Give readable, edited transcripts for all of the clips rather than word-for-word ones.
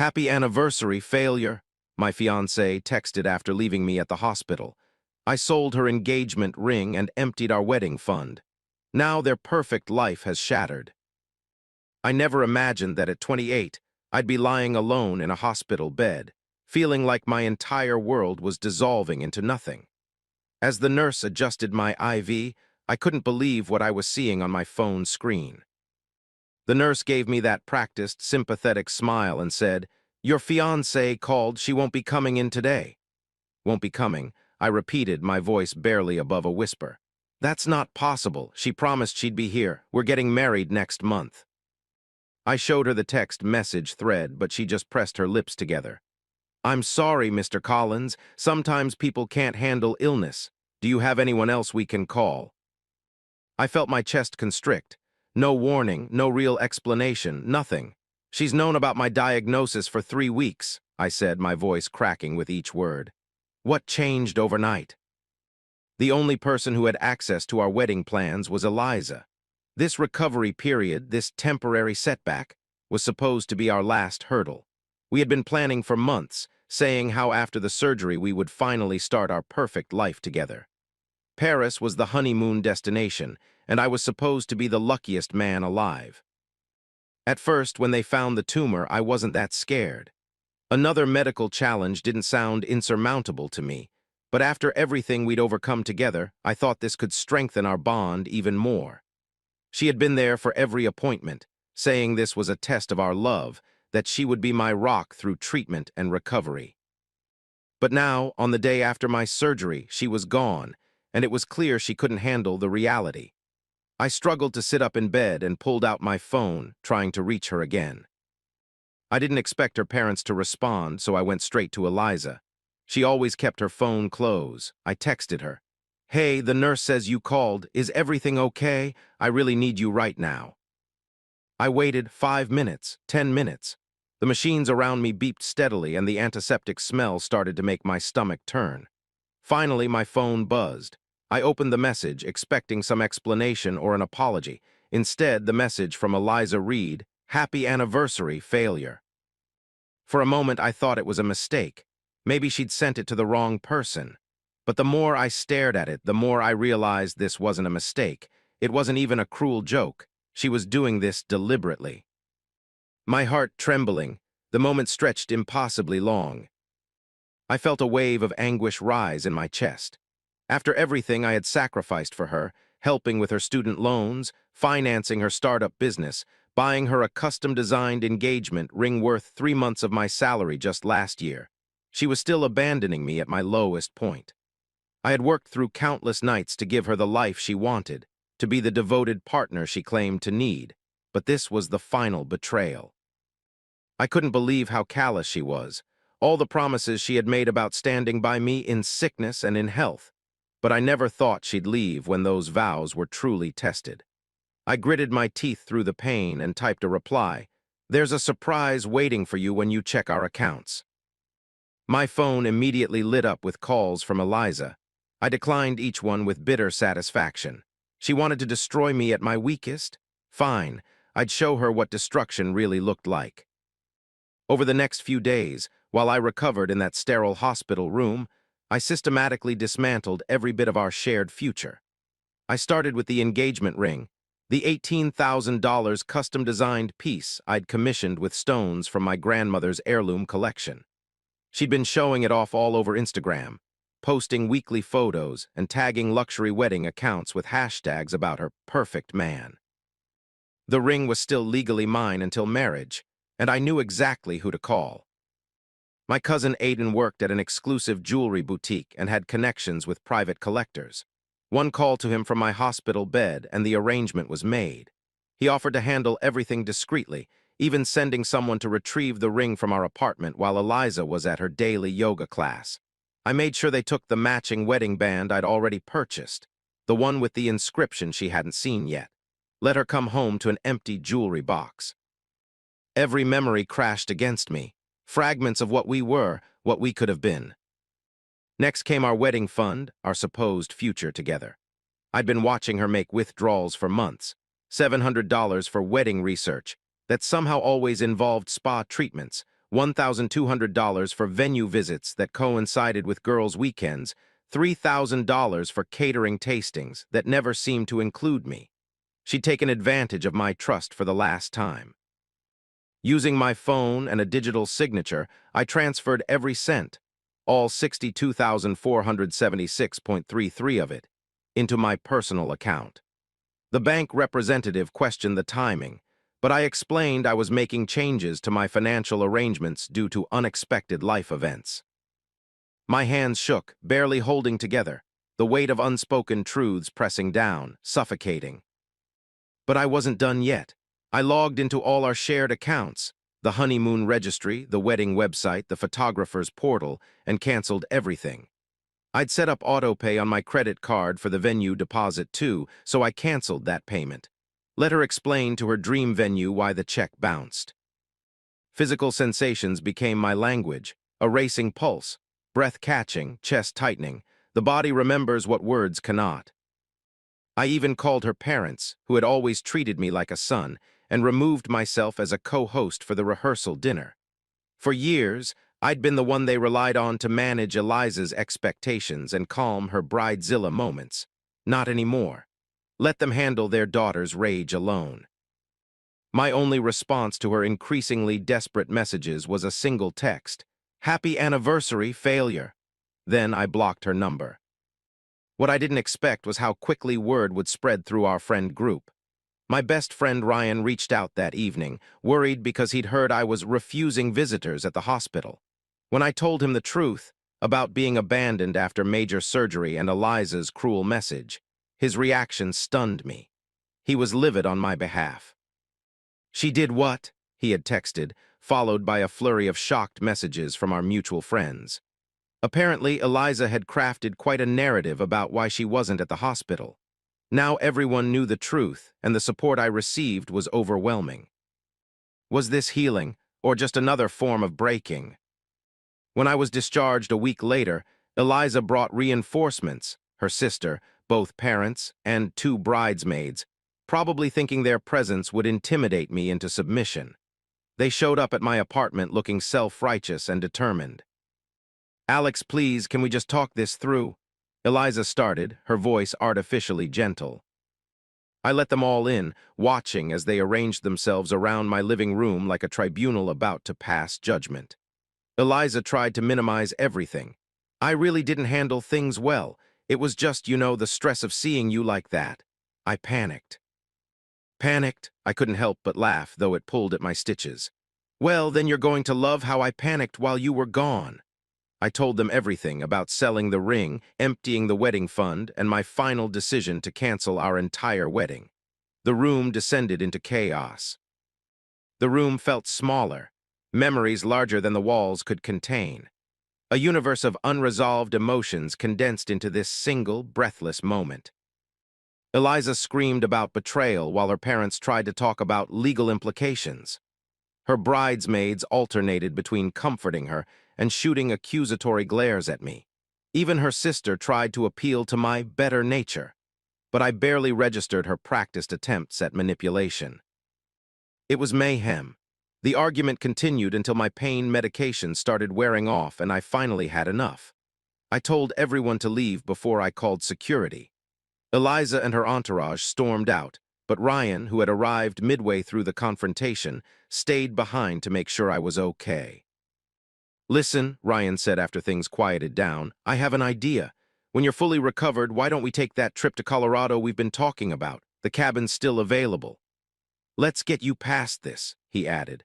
Happy anniversary, failure, my fiancée texted after leaving me at the hospital. I sold her engagement ring and emptied our wedding fund. Now their perfect life has shattered. I never imagined that at 28, I'd be lying alone in a hospital bed, feeling like my entire world was dissolving into nothing. As the nurse adjusted my IV, I couldn't believe what I was seeing on my phone screen. The nurse gave me that practiced, sympathetic smile and said, "Your fiancée called, she won't be coming in today." "Won't be coming," I repeated, my voice barely above a whisper. "That's not possible. She promised she'd be here. We're getting married next month." I showed her the text message thread, but she just pressed her lips together. "I'm sorry, Mr. Collins. Sometimes people can't handle illness. Do you have anyone else we can call?" I felt my chest constrict. No warning, no real explanation, nothing. "She's known about my diagnosis for 3 weeks," I said, my voice cracking with each word. What changed overnight? The only person who had access to our wedding plans was Eliza. This recovery period, this temporary setback, was supposed to be our last hurdle. We had been planning for months, saying how after the surgery we would finally start our perfect life together. Paris was the honeymoon destination, and I was supposed to be the luckiest man alive. At first, when they found the tumor, I wasn't that scared. Another medical challenge didn't sound insurmountable to me, but after everything we'd overcome together, I thought this could strengthen our bond even more. She had been there for every appointment, saying this was a test of our love, that she would be my rock through treatment and recovery. But now, on the day after my surgery, she was gone, and it was clear she couldn't handle the reality. I struggled to sit up in bed and pulled out my phone, trying to reach her again. I didn't expect her parents to respond, so I went straight to Eliza. She always kept her phone close. I texted her, "Hey, the nurse says you called. Is everything okay? I really need you right now." I waited 5 minutes, 10 minutes. The machines around me beeped steadily and the antiseptic smell started to make my stomach turn. Finally, my phone buzzed. I opened the message, expecting some explanation or an apology. Instead, the message from Eliza read, "Happy anniversary, failure." For a moment, I thought it was a mistake. Maybe she'd sent it to the wrong person. But the more I stared at it, the more I realized this wasn't a mistake. It wasn't even a cruel joke. She was doing this deliberately. My heart trembling, the moment stretched impossibly long. I felt a wave of anguish rise in my chest. After everything I had sacrificed for her, helping with her student loans, financing her startup business, buying her a custom-designed engagement ring worth 3 months of my salary just last year, she was still abandoning me at my lowest point. I had worked through countless nights to give her the life she wanted, to be the devoted partner she claimed to need, but this was the final betrayal. I couldn't believe how callous she was, all the promises she had made about standing by me in sickness and in health, but I never thought she'd leave when those vows were truly tested. I gritted my teeth through the pain and typed a reply, "There's a surprise waiting for you when you check our accounts." My phone immediately lit up with calls from Eliza. I declined each one with bitter satisfaction. She wanted to destroy me at my weakest? Fine, I'd show her what destruction really looked like. Over the next few days, while I recovered in that sterile hospital room, I systematically dismantled every bit of our shared future. I started with the engagement ring, the $18,000 custom-designed piece I'd commissioned with stones from my grandmother's heirloom collection. She'd been showing it off all over Instagram, posting weekly photos and tagging luxury wedding accounts with hashtags about her perfect man. The ring was still legally mine until marriage, and I knew exactly who to call. My cousin Aiden worked at an exclusive jewelry boutique and had connections with private collectors. One call to him from my hospital bed and the arrangement was made. He offered to handle everything discreetly, even sending someone to retrieve the ring from our apartment while Eliza was at her daily yoga class. I made sure they took the matching wedding band I'd already purchased, the one with the inscription she hadn't seen yet. Let her come home to an empty jewelry box. Every memory crashed against me, fragments of what we were, what we could have been. Next came our wedding fund, our supposed future together. I'd been watching her make withdrawals for months, $700 for wedding research, that somehow always involved spa treatments, $1,200 for venue visits that coincided with girls' weekends, $3,000 for catering tastings that never seemed to include me. She'd taken advantage of my trust for the last time. Using my phone and a digital signature, I transferred every cent, all 62,476.33 of it, into my personal account. The bank representative questioned the timing, but I explained I was making changes to my financial arrangements due to unexpected life events. My hands shook, barely holding together, the weight of unspoken truths pressing down, suffocating. But I wasn't done yet. I logged into all our shared accounts, the honeymoon registry, the wedding website, the photographer's portal, and canceled everything. I'd set up autopay on my credit card for the venue deposit too, so I canceled that payment. Let her explain to her dream venue why the check bounced. Physical sensations became my language, a racing pulse, breath catching, chest tightening. The body remembers what words cannot. I even called her parents, who had always treated me like a son, and removed myself as a co-host for the rehearsal dinner. For years, I'd been the one they relied on to manage Eliza's expectations and calm her bridezilla moments. Not anymore. Let them handle their daughter's rage alone. My only response to her increasingly desperate messages was a single text, "Happy anniversary, failure." Then I blocked her number. What I didn't expect was how quickly word would spread through our friend group. My best friend Ryan reached out that evening, worried because he'd heard I was refusing visitors at the hospital. When I told him the truth about being abandoned after major surgery and Eliza's cruel message, his reaction stunned me. He was livid on my behalf. "She did what?" he had texted, followed by a flurry of shocked messages from our mutual friends. Apparently, Eliza had crafted quite a narrative about why she wasn't at the hospital. Now everyone knew the truth, and the support I received was overwhelming. Was this healing, or just another form of breaking? When I was discharged a week later, Eliza brought reinforcements, her sister, both parents, and 2 bridesmaids, probably thinking their presence would intimidate me into submission. They showed up at my apartment looking self-righteous and determined. "Alex, please, can we just talk this through?" Eliza started, her voice artificially gentle. I let them all in, watching as they arranged themselves around my living room like a tribunal about to pass judgment. Eliza tried to minimize everything. "I really didn't handle things well. It was just, the stress of seeing you like that." I panicked. I couldn't help but laugh, though it pulled at my stitches. "Well, then you're going to love how I panicked while you were gone." I told them everything about selling the ring, emptying the wedding fund, and my final decision to cancel our entire wedding. The room descended into chaos. The room felt smaller, memories larger than the walls could contain. A universe of unresolved emotions condensed into this single, breathless moment. Eliza screamed about betrayal while her parents tried to talk about legal implications. Her bridesmaids alternated between comforting her and shooting accusatory glares at me. Even her sister tried to appeal to my better nature, but I barely registered her practiced attempts at manipulation. It was mayhem. The argument continued until my pain medication started wearing off and I finally had enough. I told everyone to leave before I called security. Eliza and her entourage stormed out, but Ryan, who had arrived midway through the confrontation, stayed behind to make sure I was okay. "Listen," Ryan said after things quieted down, "I have an idea. When you're fully recovered, why don't we take that trip to Colorado we've been talking about? The cabin's still available." "Let's get you past this," he added.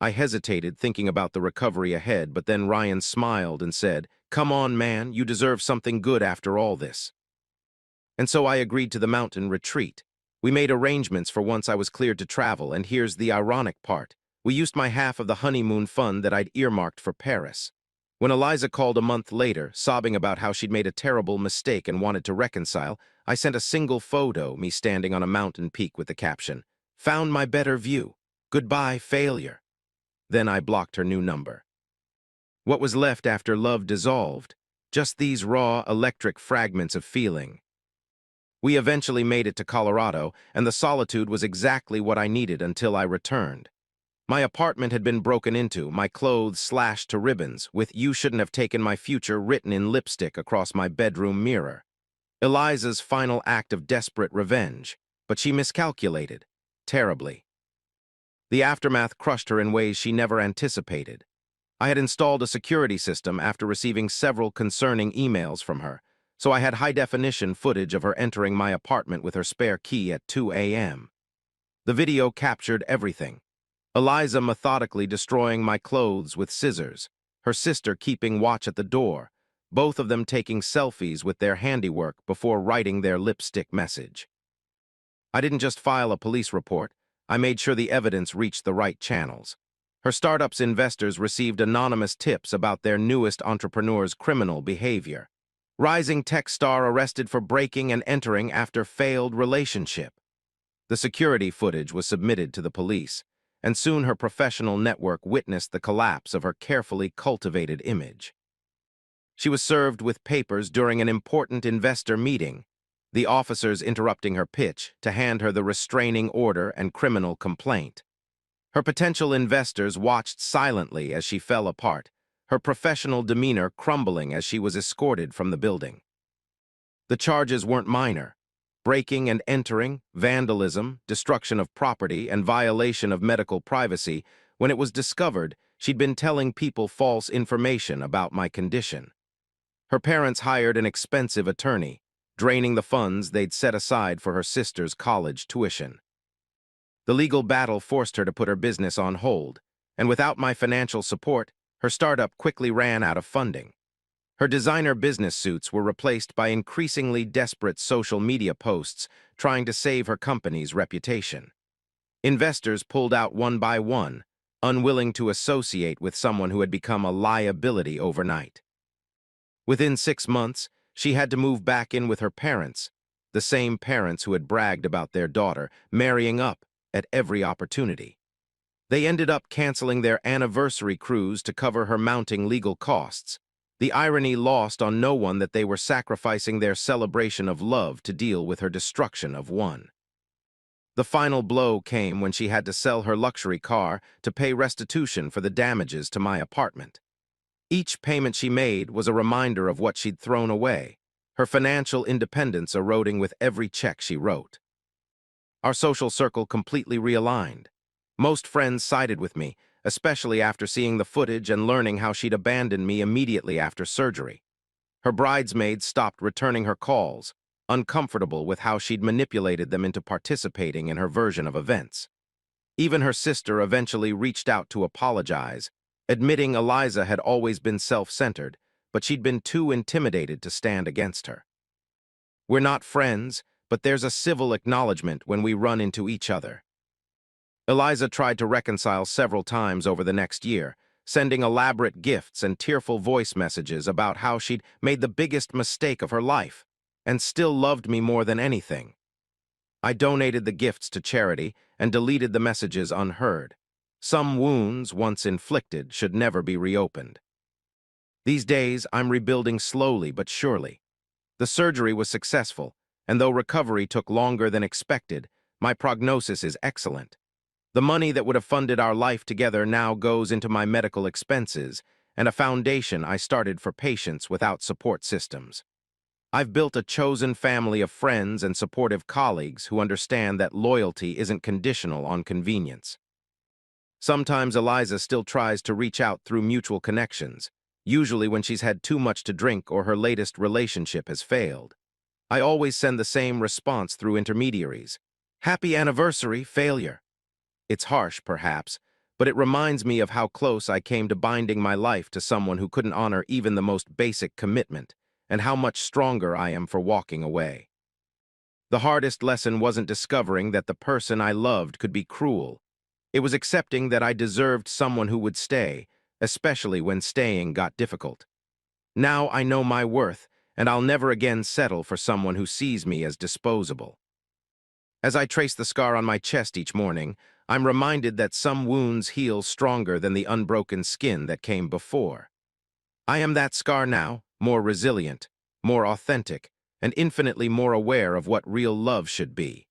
I hesitated, thinking about the recovery ahead, but then Ryan smiled and said, "Come on, man, you deserve something good after all this." And so I agreed to the mountain retreat. We made arrangements for once I was cleared to travel, and here's the ironic part. We used my half of the honeymoon fund that I'd earmarked for Paris. When Eliza called a month later, sobbing about how she'd made a terrible mistake and wanted to reconcile, I sent a single photo, me standing on a mountain peak with the caption, "Found my better view. Goodbye, failure." Then I blocked her new number. What was left after love dissolved? Just these raw, electric fragments of feeling. We eventually made it to Colorado, and the solitude was exactly what I needed until I returned. My apartment had been broken into, my clothes slashed to ribbons, with "You shouldn't have taken my future" written in lipstick across my bedroom mirror. Eliza's final act of desperate revenge, but she miscalculated, terribly. The aftermath crushed her in ways she never anticipated. I had installed a security system after receiving several concerning emails from her, so I had high-definition footage of her entering my apartment with her spare key at 2 a.m. The video captured everything. Eliza methodically destroying my clothes with scissors, her sister keeping watch at the door, both of them taking selfies with their handiwork before writing their lipstick message. I didn't just file a police report, I made sure the evidence reached the right channels. Her startup's investors received anonymous tips about their newest entrepreneur's criminal behavior. Rising tech star arrested for breaking and entering after failed relationship. The security footage was submitted to the police, and soon her professional network witnessed the collapse of her carefully cultivated image. She was served with papers during an important investor meeting, the officers interrupting her pitch to hand her the restraining order and criminal complaint. Her potential investors watched silently as she fell apart, her professional demeanor crumbling as she was escorted from the building. The charges weren't minor. Breaking and entering, vandalism, destruction of property, and violation of medical privacy. When it was discovered, she'd been telling people false information about my condition. Her parents hired an expensive attorney, draining the funds they'd set aside for her sister's college tuition. The legal battle forced her to put her business on hold, and without my financial support, her startup quickly ran out of funding. Her designer business suits were replaced by increasingly desperate social media posts trying to save her company's reputation. Investors pulled out one by one, unwilling to associate with someone who had become a liability overnight. Within 6 months, she had to move back in with her parents, the same parents who had bragged about their daughter marrying up at every opportunity. They ended up canceling their anniversary cruise to cover her mounting legal costs. The irony lost on no one that they were sacrificing their celebration of love to deal with her destruction of one. The final blow came when she had to sell her luxury car to pay restitution for the damages to my apartment. Each payment she made was a reminder of what she'd thrown away, her financial independence eroding with every check she wrote. Our social circle completely realigned. Most friends sided with me, especially after seeing the footage and learning how she'd abandoned me immediately after surgery. Her bridesmaids stopped returning her calls, uncomfortable with how she'd manipulated them into participating in her version of events. Even her sister eventually reached out to apologize, admitting Eliza had always been self-centered, but she'd been too intimidated to stand against her. We're not friends, but there's a civil acknowledgement when we run into each other. Eliza tried to reconcile several times over the next year, sending elaborate gifts and tearful voice messages about how she'd made the biggest mistake of her life, and still loved me more than anything. I donated the gifts to charity and deleted the messages unheard. Some wounds, once inflicted, should never be reopened. These days, I'm rebuilding slowly but surely. The surgery was successful, and though recovery took longer than expected, my prognosis is excellent. The money that would have funded our life together now goes into my medical expenses and a foundation I started for patients without support systems. I've built a chosen family of friends and supportive colleagues who understand that loyalty isn't conditional on convenience. Sometimes Eliza still tries to reach out through mutual connections, usually when she's had too much to drink or her latest relationship has failed. I always send the same response through intermediaries. Happy anniversary, failure. It's harsh, perhaps, but it reminds me of how close I came to binding my life to someone who couldn't honor even the most basic commitment, and how much stronger I am for walking away. The hardest lesson wasn't discovering that the person I loved could be cruel. It was accepting that I deserved someone who would stay, especially when staying got difficult. Now I know my worth, and I'll never again settle for someone who sees me as disposable. As I trace the scar on my chest each morning, I'm reminded that some wounds heal stronger than the unbroken skin that came before. I am that scar now, more resilient, more authentic, and infinitely more aware of what real love should be.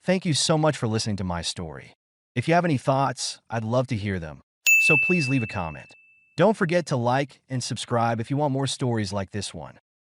Thank you so much for listening to my story. If you have any thoughts, I'd love to hear them. So please leave a comment. Don't forget to like and subscribe if you want more stories like this one.